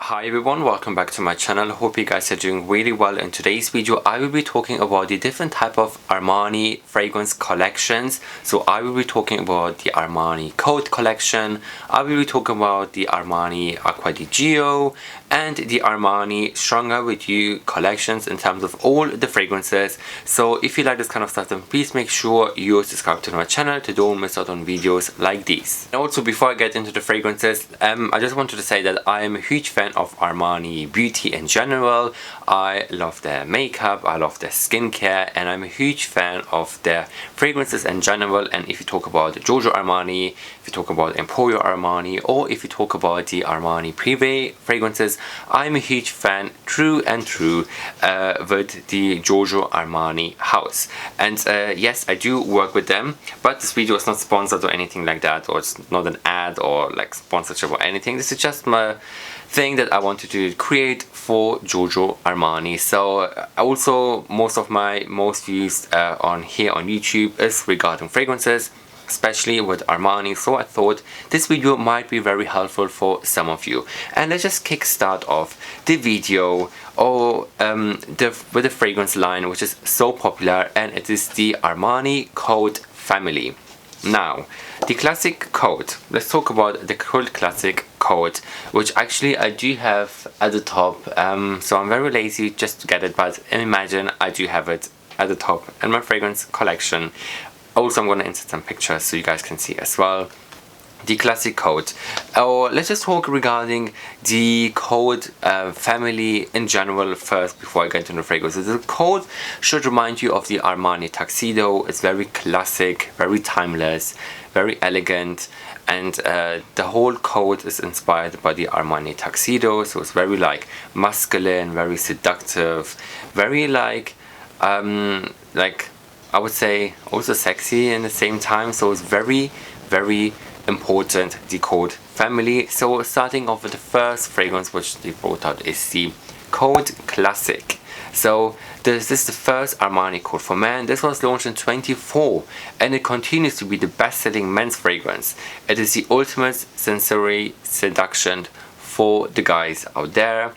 Hi everyone, welcome back to my channel. Hope you guys are doing really well. In today's video I will be talking about the different type of Armani fragrance collections. So I will be talking about the Armani Coat collection, I will be talking about the Armani Acqua di Gio and the Armani Stronger With You collections in terms of all the fragrances. So if you like this kind of stuff, then please make sure you subscribe to my channel to don't miss out on videos like these. And also, before I get into the fragrances, I just wanted to say that I am a huge fan of Armani beauty in general. I love their makeup, I love their skincare, and I'm a huge fan of their fragrances in general. And if you talk about Giorgio Armani, if you talk about Emporio Armani, or if you talk about the Armani Privé fragrances, I'm a huge fan through and through with the Giorgio Armani house. And yes, I do work with them, but this video is not sponsored or anything like that, or it's not an ad or like sponsorship or anything. This is just my thing that I wanted to create for Giorgio Armani. So also most of my views on here on YouTube is regarding fragrances, especially with Armani. So I thought this video might be very helpful for some of you. And let's just kickstart off the video with the fragrance line, which is so popular, and it is the Armani Coat family. Now, the classic coat, let's talk about the cult classic coat, which actually I do have at the top. So I'm very lazy just to get it, but imagine I do have it at the top in my fragrance collection. Also, I'm going to insert some pictures so you guys can see as well. The classic coat. Let's just talk regarding the coat family in general first before I get into the fragrances. The coat should remind you of the Armani tuxedo. It's very classic, very timeless, very elegant, and the whole coat is inspired by the Armani tuxedo. So it's very like masculine, very seductive, very like I would say also sexy in the same time. So it's very important, the coat family. So starting off with the first fragrance which they brought out is the Coat Classic. So this is the first Armani coat for men. This was launched in 2024 and it continues to be the best-selling men's fragrance. It is the ultimate sensory seduction for the guys out there.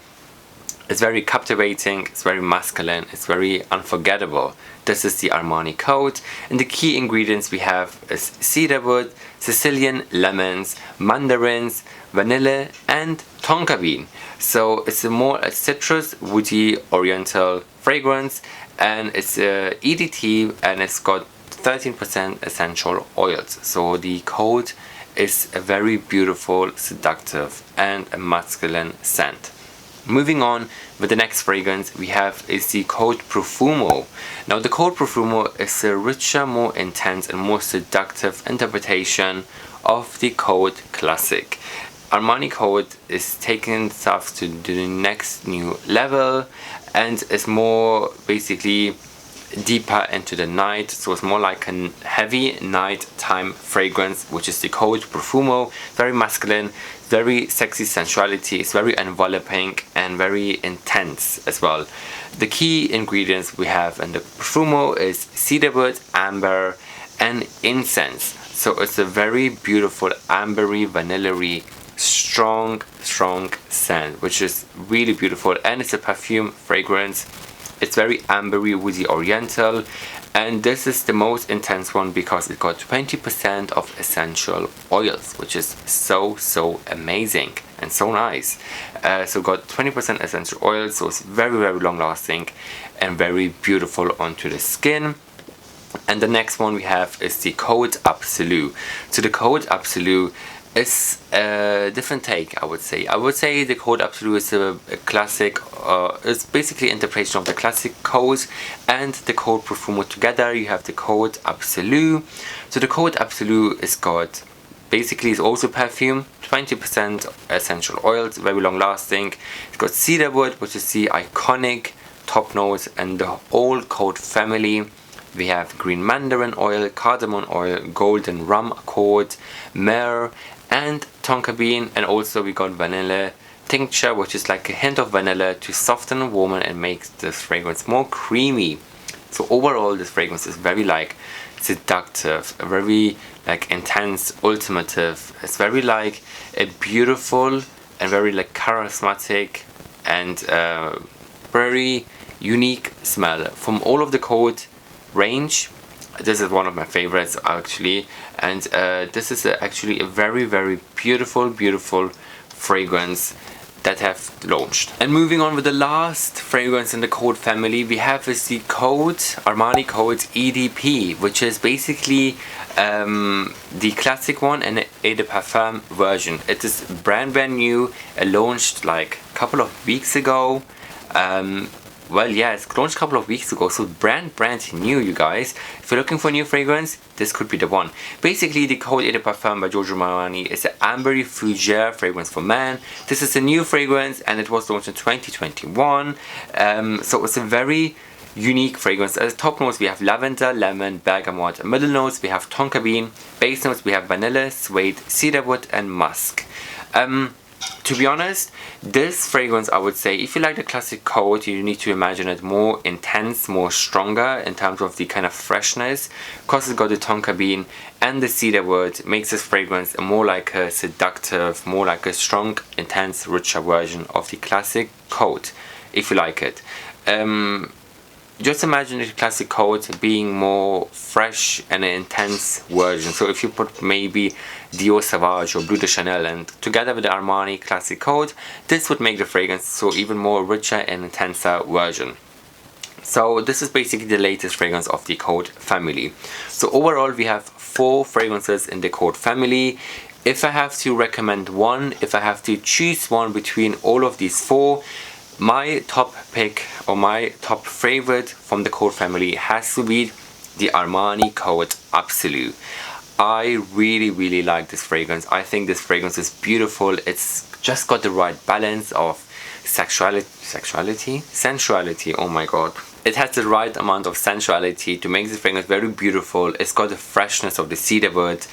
It's very captivating, it's very masculine, it's very unforgettable. This is the Armani Coat, and the key ingredients we have is cedarwood, Sicilian lemons, mandarins, vanilla, and tonka bean. So it's a more citrus, woody, oriental fragrance, and it's EDT, and it's got 13% essential oils. So the coat is a very beautiful, seductive, and a masculine scent. Moving on with the next fragrance we have is the Coat Profumo. Now the Coat Profumo is a richer, more intense and more seductive interpretation of the Coat Classic. Armani Coat is taking stuff to the next new level and is more basically deeper into the night, so it's more like a heavy nighttime fragrance, which is the Coat Profumo. Very masculine, very sexy sensuality, it's very enveloping and very intense as well. The key ingredients we have in the Profumo is cedarwood, amber, and incense. So it's a very beautiful ambery, vanilla-y, strong scent, which is really beautiful, and it's a perfume fragrance. It's very ambery, woody, oriental, and this is the most intense one because it got 20% of essential oils, which is so amazing and so nice. So got 20% essential oils, so it's very long lasting and very beautiful onto the skin. And the next one we have is the Coat Absolu. So the Coat Absolu is a different take, I would say. I would say the Coat Absolu is a classic, it's basically interpretation of the classic coat and the Coat Profumo together. You have the Coat Absolu. So the Coat Absolu is got, basically is also perfume, 20% essential oils, very long lasting. It's got cedarwood, which is the iconic top notes, and the whole coat family. We have green mandarin oil, cardamom oil, golden rum accord, myrrh, and tonka bean, and also we got vanilla tincture, which is like a hint of vanilla to soften, warm, and make this fragrance more creamy. So overall this fragrance is very like seductive, very like intense, ultimative. It's very like a beautiful and very like charismatic and very unique smell from all of the COCO range. This is one of my favorites actually, and this is actually a very, very beautiful fragrance that have launched. And moving on with the last fragrance in the COCO family, we have is the Armani COCO EDP, which is basically the classic one and Eau de Parfum version. It is brand new. It launched like a couple of weeks ago. Well, yeah, it's launched a couple of weeks ago, so brand new, you guys. If you're looking for a new fragrance, this could be the one. Basically, the COCO Eau de Parfum by Giorgio Armani is an ambery fougere fragrance for men. This is a new fragrance, and it was launched in 2021. So it's a very unique fragrance. As top notes, we have lavender, lemon, bergamot. Middle notes, we have tonka bean. Base notes, we have vanilla, suede, cedarwood, and musk. To be honest, this fragrance, I would say, if you like the classic COCO, you need to imagine it more intense, more stronger in terms of the kind of freshness. Because it's got the tonka bean and the cedarwood, makes this fragrance more like a seductive, more like a strong, intense, richer version of the classic COCO, if you like it. Just imagine the classic COCO being more fresh and an intense version. So if you put maybe Dior Sauvage or Bleu de Chanel and together with the Armani classic COCO, this would make the fragrance so even more richer and intenser version. So this is basically the latest fragrance of the COCO family. So overall we have 4 fragrances in the COCO family. If I have to recommend one, if I have to choose one between all of these 4, my top pick or my top favorite from the COCO family has to be the Armani COCO Absolute. I really like this fragrance. I think this fragrance is beautiful. It's just got the right balance of sensuality, oh my god. It has the right amount of sensuality to make this fragrance very beautiful. It's got the freshness of the cedarwood.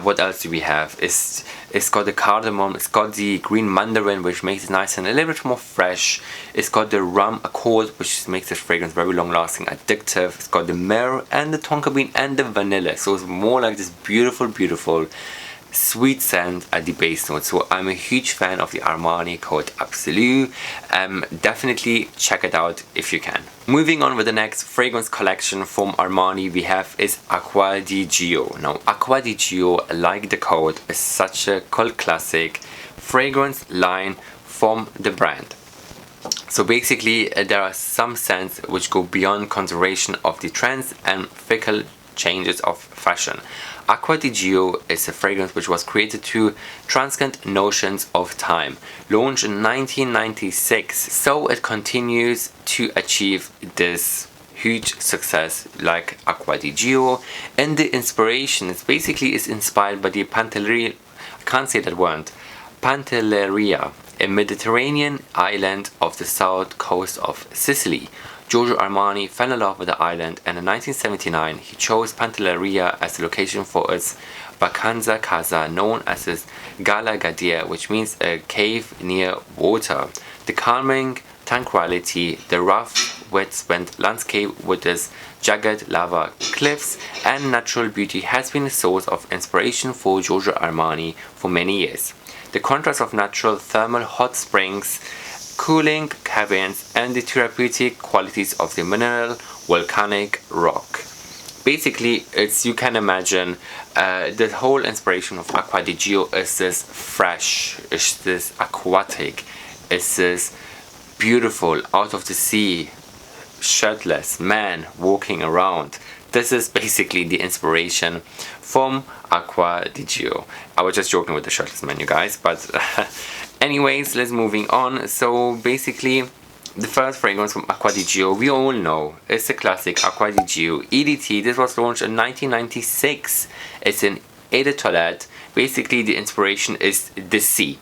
What else do we have? It's got the cardamom, it's got the green mandarin, which makes it nice and a little bit more fresh. It's got the rum accord, which makes this fragrance very long lasting, addictive. It's got the myrrh and the tonka bean and the vanilla. So it's more like this beautiful sweet scent at the base note. So I'm a huge fan of the Armani COCO Absolute. Definitely check it out if you can. Moving on with the next fragrance collection from Armani we have is Acqua di Gio. Now Acqua di Gio, like the COCO, is such a cult classic fragrance line from the brand. So basically there are some scents which go beyond consideration of the trends and fickle changes of fashion. Acqua di Gio is a fragrance which was created to transcend notions of time. Launched in 1996, so it continues to achieve this huge success like Acqua di Gio. And the inspiration is basically inspired by the Pantelleria, I can't say that word, Pantelleria, a Mediterranean island of the south coast of Sicily. Giorgio Armani fell in love with the island, and in 1979 he chose Pantelleria as the location for its vacanza casa, known as his Gala Gadia, which means a cave near water. The calming tranquility, the rough, wet-spent landscape with its jagged lava cliffs and natural beauty has been a source of inspiration for Giorgio Armani for many years. The contrast of natural thermal hot springs, cooling caverns, and the therapeutic qualities of the mineral volcanic rock. Basically, you can imagine the whole inspiration of Acqua di Gio is this fresh, is this aquatic, is this beautiful, out of the sea, shirtless man walking around. This is basically the inspiration from Acqua di Gio. I was just joking with the shirtless man, you guys, but anyways, let's moving on. So basically, the first fragrance from Acqua di Gio, we all know, it's the classic Acqua di Gio EDT. This was launched in 1996. It's an eau de toilette. Basically, the inspiration is the sea,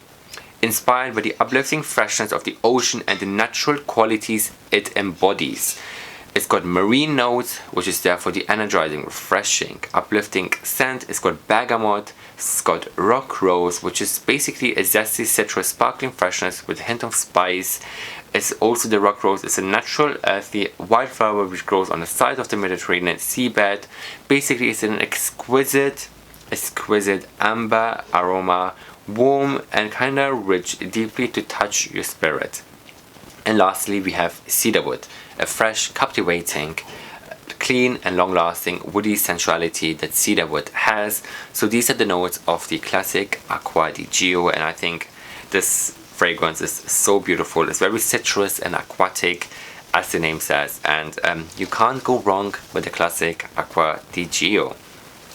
inspired by the uplifting freshness of the ocean and the natural qualities it embodies. It's got marine notes, which is therefore the energizing, refreshing, uplifting scent. It's got bergamot. It's got rock rose, which is basically a zesty citrus sparkling freshness with a hint of spice. It's also the rock rose. It's a natural, earthy wildflower which grows on the side of the Mediterranean seabed. Basically, it's an exquisite amber aroma warm and kind of rich, deeply to touch your spirit. And lastly, we have cedarwood, a fresh, captivating, clean and long-lasting woody sensuality that cedarwood has. So these are the notes of the classic Acqua di Gio, and I think this fragrance is so beautiful. It's very citrus and aquatic, as the name says, and you can't go wrong with the classic Acqua di Gio.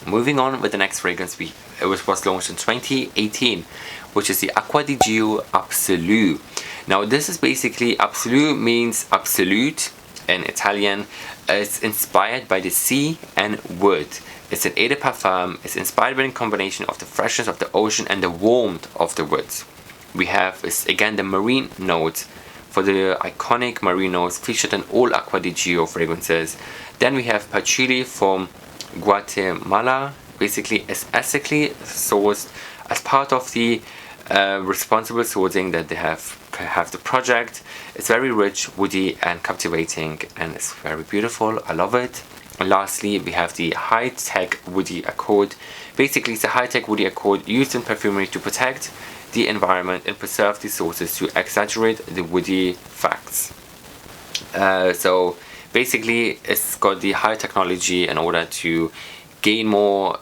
Moving on with the next fragrance, it was launched in 2018, which is the Acqua di Gio Absolute. Now this is basically, Absolute means absolute in Italian. It's inspired by the sea and wood. It's an eau de parfum. It's inspired by a combination of the freshness of the ocean and the warmth of the woods. We have again the marine notes, for the iconic marine notes featured in all Acqua di Gio fragrances. Then we have patchouli from Guatemala, basically is ethically sourced as part of the responsible sourcing that they have the project. It's very rich, woody and captivating, and it's very beautiful. I love it. And lastly, we have the high-tech woody accord. Basically, it's a high-tech woody accord used in perfumery to protect the environment and preserve the sources to exaggerate the woody facts. So basically, it's got the high technology in order to gain more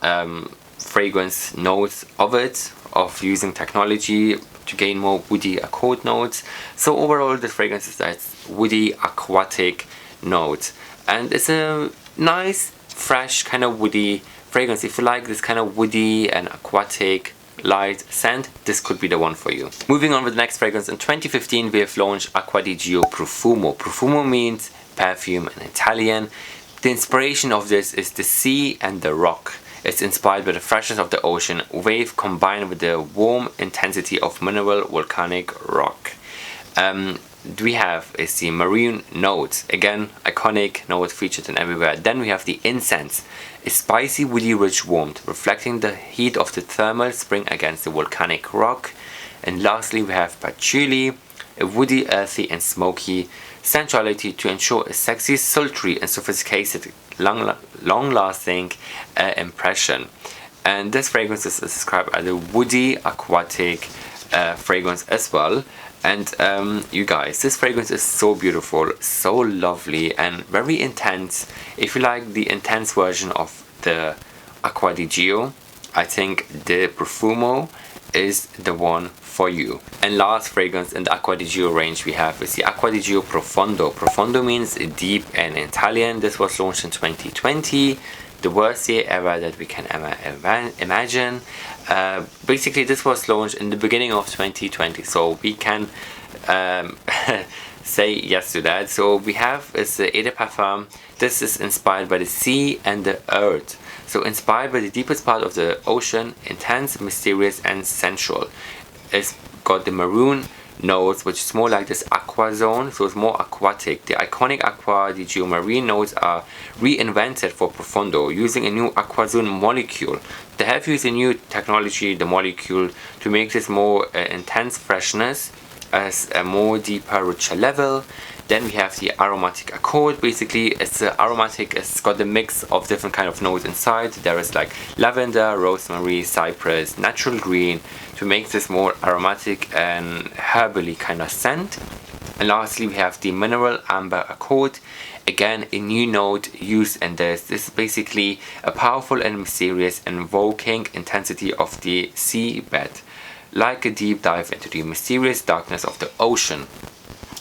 fragrance notes of using technology to gain more woody accord notes. So overall, the fragrance is that woody aquatic note, and it's a nice, fresh kind of woody fragrance. If you like this kind of woody and aquatic light scent, this could be the one for you. Moving on with the next fragrance, in 2015 we have launched Acqua di Gio Profumo. Profumo means perfume in Italian. The inspiration of this is the sea and the rock. It's inspired by the freshness of the ocean wave combined with the warm intensity of mineral volcanic rock. We have is the marine note, again iconic note featured in everywhere. Then we have the incense, a spicy woody rich warmth reflecting the heat of the thermal spring against the volcanic rock. And lastly we have patchouli, a woody, earthy and smoky sensuality to ensure a sexy, sultry and sophisticated long-lasting impression. And this fragrance is described as a woody aquatic fragrance as well. And you guys, this fragrance is so beautiful, so lovely and very intense. If you like the intense version of the Acqua di Gio, I think the Profumo is the one for you. And last fragrance in the Acqua di Gio range we have is the Acqua di Gio Profondo. Profondo means deep in Italian. This was launched in 2020, the worst year ever that we can ever imagine. Basically this was launched in the beginning of 2020, so we can say yes to that. So we have is the eau de parfum. This is inspired by the sea and the earth. So inspired by the deepest part of the ocean, intense, mysterious and sensual. It's got the maroon notes, which is more like this aqua zone, so it's more aquatic. The iconic Acqua di Gio marine notes are reinvented for Profondo using a new aqua zone molecule. They have used a new technology, the molecule, to make this more intense freshness as a more deeper, richer level. Then we have the aromatic accord. Basically it's aromatic, it's got a mix of different kind of notes inside. There is like lavender, rosemary, cypress, natural green to make this more aromatic and herbally kind of scent. And lastly we have the mineral amber accord. Again, a new note used in this. This is basically a powerful and mysterious invoking intensity of the seabed, like a deep dive into the mysterious darkness of the ocean.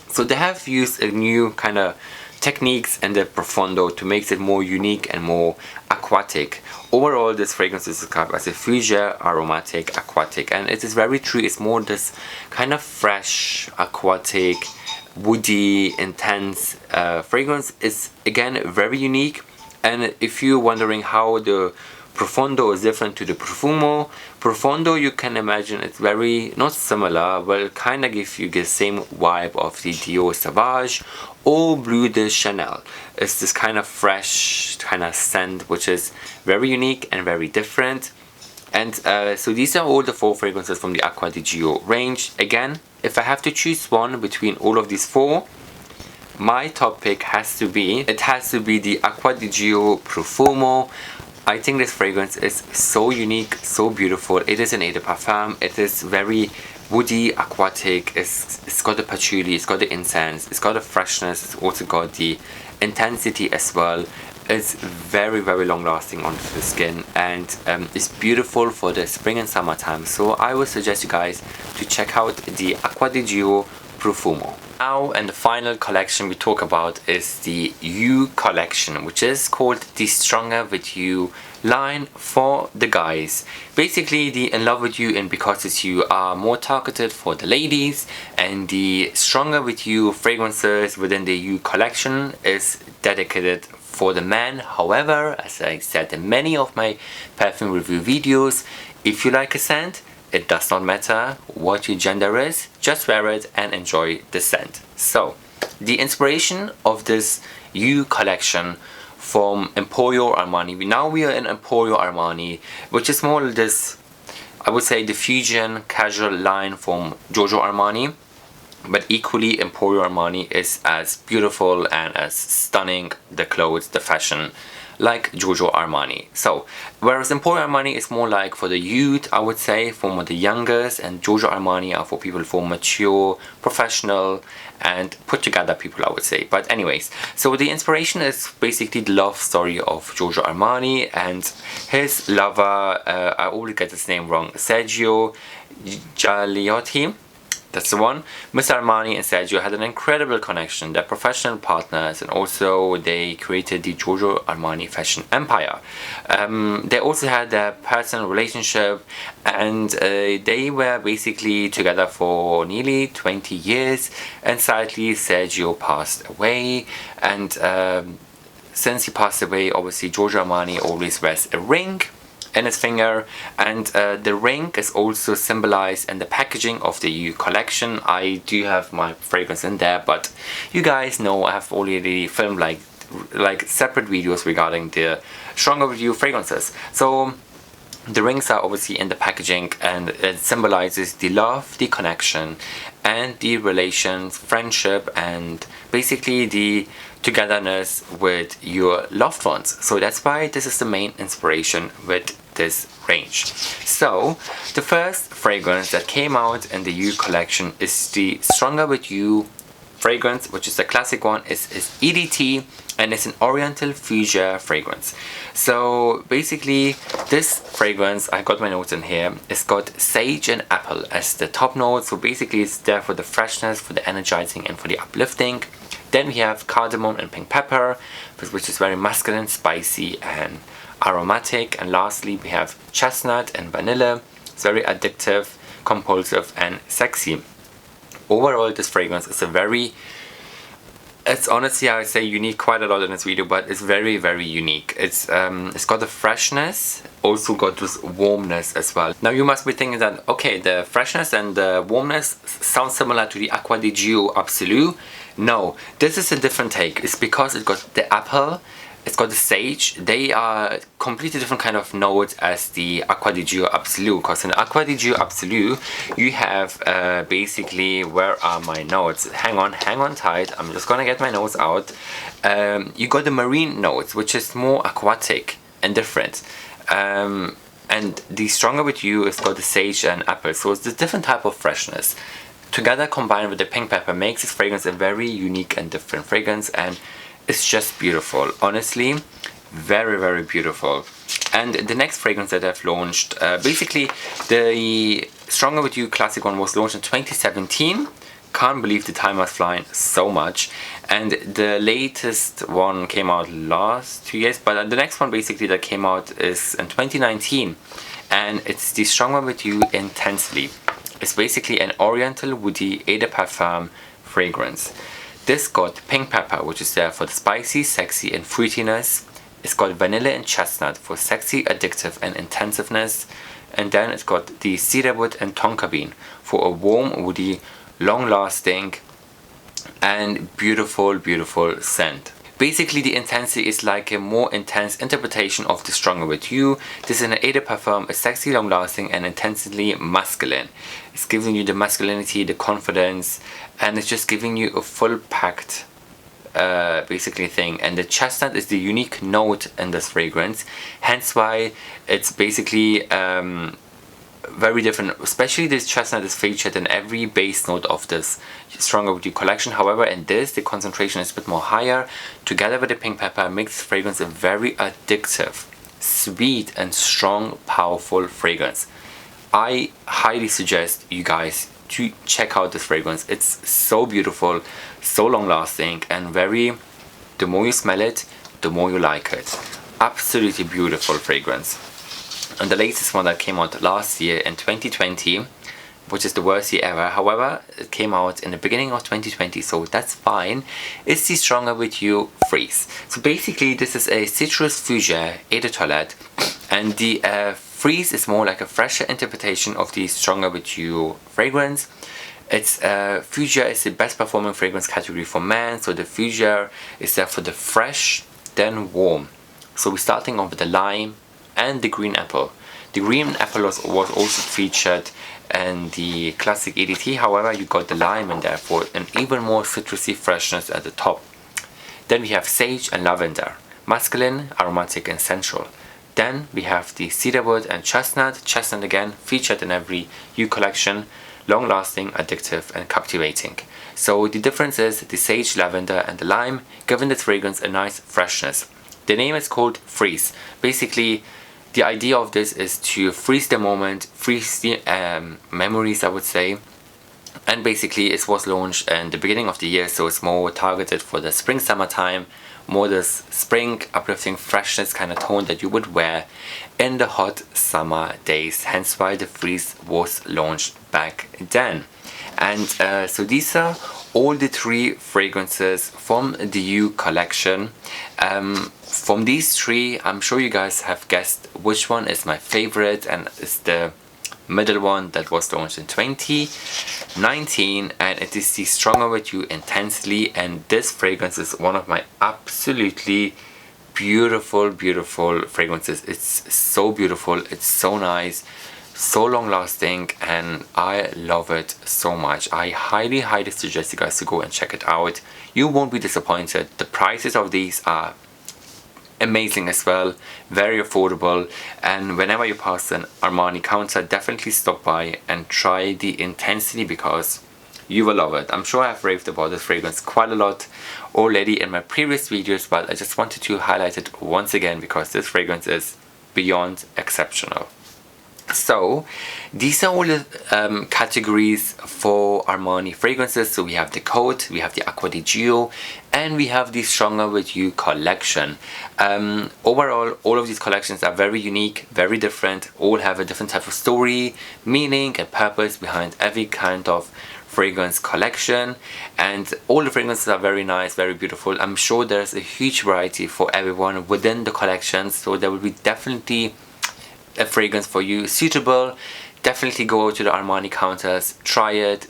So they have used a new kind of techniques in the Profondo to make it more unique and more aquatic. Overall, this fragrance is described as a fuchsia, aromatic, aquatic, and it is very true. It's more this kind of fresh, aquatic, woody, intense fragrance. Is again very unique. And if you're wondering how the Profondo is different to the Profumo, Profondo you can imagine it's very not similar, but kind of gives you the same vibe of the Dior Sauvage or Bleu de Chanel. It's this kind of fresh kind of scent which is very unique and very different. And so these are all the 4 fragrances from the Acqua di Gio range. Again, if I have to choose one between all of these 4, my top pick has to be the Acqua di Gio Profumo. I think this fragrance is so unique, so beautiful. It is an eau de parfum. It is very woody, aquatic. It's got the patchouli, it's got the incense, it's got the freshness, it's also got the intensity as well. It's very, very long lasting onto the skin, and it's beautiful for the spring and summertime. So I would suggest you guys to check out the Acqua di Gio Profumo. Now, and the final collection we talk about is the You collection, which is called the Stronger With You line for the guys. Basically, the In Love With You and Because It's You are more targeted for the ladies, and the Stronger With You fragrances within the You collection is dedicated for the men. However, as I said in many of my perfume review videos, if you like a scent, it does not matter what your gender is, just wear it and enjoy the scent. So, the inspiration of this You collection from Emporio Armani. Now we are in Emporio Armani, which is more this, I would say, the fusion casual line from Giorgio Armani. But equally, Emporio Armani is as beautiful and as stunning, the clothes, the fashion, like Giorgio Armani. So, whereas Emporio Armani is more like for the youth, I would say, for the youngest, and Giorgio Armani are for people for mature, professional, and put together people, I would say. But anyways, so the inspiration is basically the love story of Giorgio Armani and his lover, I always get his name wrong, Sergio Gigliotti. That's the one. Mr. Armani and Sergio had an incredible connection. They're professional partners, and also they created the Giorgio Armani fashion empire. They also had a personal relationship, and they were basically together for nearly 20 years. And sadly, Sergio passed away, and since he passed away, obviously Giorgio Armani always wears a ring in his finger, and the ring is also symbolized in the packaging of the You collection. I do have my fragrance in there, but you guys know I have already filmed like separate videos regarding the Stronger With You fragrances. So the rings are obviously in the packaging, and it symbolizes the love, the connection, and the relations, friendship, and basically the togetherness with your loved ones. So that's why this is the main inspiration with this range. So the first fragrance that came out in the You collection is the Stronger With You fragrance, which is the classic one. Is EDT, and it's an Oriental Fuchsia fragrance. So basically, this fragrance, I got my notes in here, it's got sage and apple as the top notes. So basically, it's there for the freshness, for the energizing, and for the uplifting. Then we have cardamom and pink pepper, which is very masculine, spicy, and aromatic. And lastly, we have chestnut and vanilla. It's very addictive, compulsive, and sexy. Overall, this fragrance is it's honestly, I would say, unique quite a lot in this video, but it's very, very unique. It's got the freshness, also got this warmness as well. Now you must be thinking that, okay, the freshness and the warmness sound similar to the Acqua di Gio Absolute. No, this is a different take. It's because it got the apple, it's got the sage. They are completely different kind of notes as the Acqua di Gio Absolute. Because in the Acqua di Gio Absolute, you have basically, where are my notes? Hang on tight. I'm just gonna get my notes out. You got the marine notes, which is more aquatic and different. And the Stronger With You is got the sage and apple. So it's a different type of freshness. Together, combined with the pink pepper, makes this fragrance a very unique and different fragrance, and it's just beautiful. Honestly, very, very beautiful. And the next fragrance that I've launched, basically the Stronger With You classic one was launched in 2017. Can't believe the time has flying so much. And the latest one came out last 2 years, but the next one basically that came out is in 2019, and it's the Stronger With You Intensely. It's basically an Oriental woody eau de parfum fragrance. This got pink pepper, which is there for the spicy, sexy, and fruitiness. It's got vanilla and chestnut for sexy, addictive, and intensiveness. And then it's got the cedarwood and tonka bean for a warm, woody, long-lasting, and beautiful, beautiful scent. Basically, the intensity is like a more intense interpretation of the Stronger With You. This is an eau de parfum, is sexy, long-lasting, and intensely masculine. It's giving you the masculinity, the confidence, and it's just giving you a full-packed basically thing, and the chestnut is the unique note in this fragrance, hence why it's basically very different. Especially this chestnut is featured in every base note of this Stronger With You collection. However, in this the concentration is a bit more higher. Together with the pink pepper makes the fragrance a very addictive, sweet and strong, powerful fragrance. I highly suggest you guys to check out this fragrance. It's so beautiful, so long lasting, and the more you smell it, the more you like it. Absolutely beautiful fragrance. And the latest one that came out last year in 2020, which is the worst year ever, however it came out in the beginning of 2020, so that's fine, is the Stronger With You Freeze. So basically this is a citrus fougere eau de toilette, and the Freeze is more like a fresher interpretation of the Stronger With You fragrance. It's fougere is the best performing fragrance category for men, so the fougere is there for the fresh then warm. So we're starting off with the lime and the green apple. The green apple was also featured in the classic EDT, however you got the lime in there for an even more citrusy freshness at the top. Then we have sage and lavender, masculine, aromatic and sensual. Then we have the cedarwood and chestnut. Chestnut again featured in every You collection, long lasting, addictive and captivating. So the difference is the sage, lavender and the lime giving this fragrance a nice freshness. The name is called Freeze. Basically the idea of this is to freeze the moment, freeze the memories, I would say. And basically it was launched in the beginning of the year, so it's more targeted for the spring summertime, more this spring uplifting freshness kind of tone that you would wear in the hot summer days, hence why the Freeze was launched back then. And so these are all the 3 fragrances from the You collection. From these 3, I'm sure you guys have guessed which one is my favorite, and it's the middle one that was launched in 2019, and it is the Stronger With You Intensely. And this fragrance is one of my absolutely beautiful fragrances. It's so beautiful, it's so nice, so long lasting, and I love it so much. I highly suggest you guys to go and check it out. You won't be disappointed. The prices of these are amazing as well, very affordable, and whenever you pass an Armani counter, definitely stop by and try the Intensity because you will love it. I'm sure I've raved about this fragrance quite a lot already in my previous videos, but I just wanted to highlight it once again because this fragrance is beyond exceptional. So these are all the categories for Armani fragrances. So we have the Coat, we have the Acqua di Gio, and we have the Stronger With You collection. Overall, all of these collections are very unique, very different, all have a different type of story, meaning and purpose behind every kind of fragrance collection, and all the fragrances are very nice, very beautiful. I'm sure there's a huge variety for everyone within the collection, so there will be definitely a fragrance for you suitable. Definitely go to the Armani counters, try it,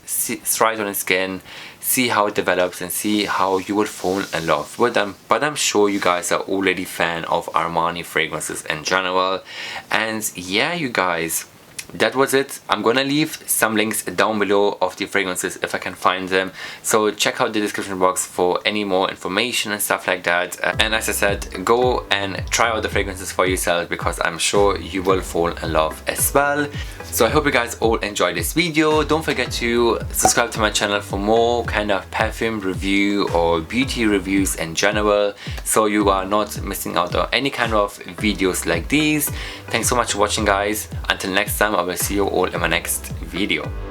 try it on the skin, see how it develops and see how you would fall in love with them. But I'm sure you guys are already fan of Armani fragrances in general. And yeah, you guys, that was it. I'm gonna leave some links down below of the fragrances if I can find them, so check out the description box for any more information and stuff like that. And as I said, go and try out the fragrances for yourself because I'm sure you will fall in love as well. So I hope you guys all enjoyed this video. Don't forget to subscribe to my channel for more kind of perfume review or beauty reviews in general, so you are not missing out on any kind of videos like these. Thanks so much for watching, guys. Until next time, I will see you all in my next video.